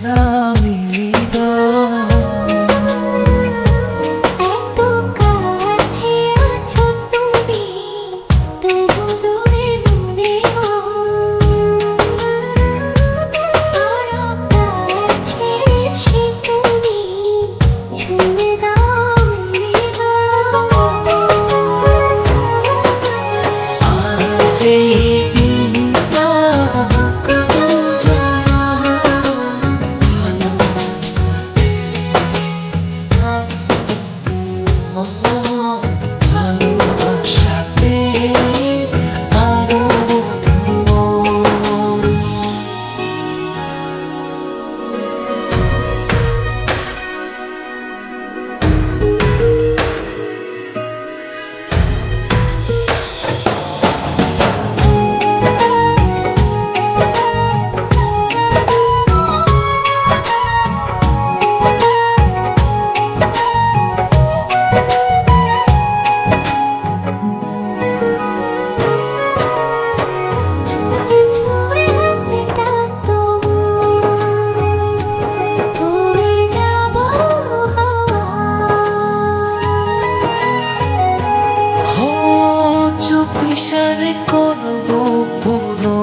দামি হৃদয়। এত কাছে আছো তুমি, তবু দূরে দূরে আরো কাছে এসে তুমি ছুঁয়ে দাও হৃদয়। আজ এই দিনটা কত যেন ভালোবাসাতে আরো মধুর। ছুঁয়ে ছুঁয়ে হাতটা তোমার, হয়ে যাব হাওয়া। ও চুপিসারে করবো পূরণ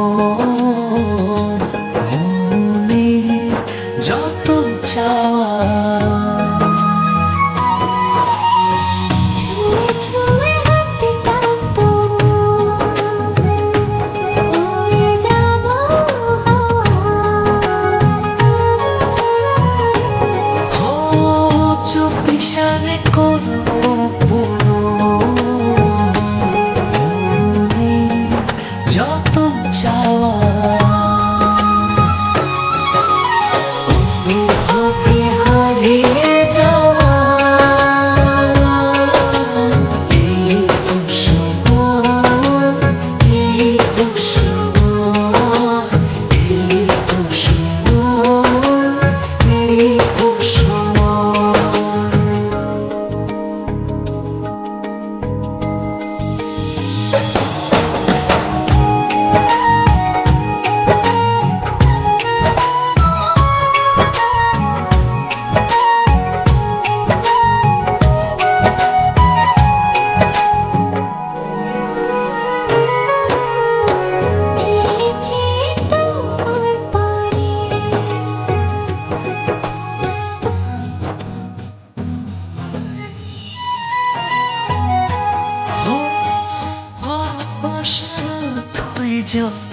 মনে যত চাওয়া। ছুঁয়ে ছুঁয়ে হাতটা তোমার, হয়ে যাব হাওয়া। ও চুপিসারে করবো পূরণ মনে যত চাওয়া। অনুভবে হারিয়ে যাওয়া এই তো সময়, এই তো সময়, এই তো সময়, এই তো সময়। চেয়ে চেয়ে তোমার পানে ভালোবাসা তুই যত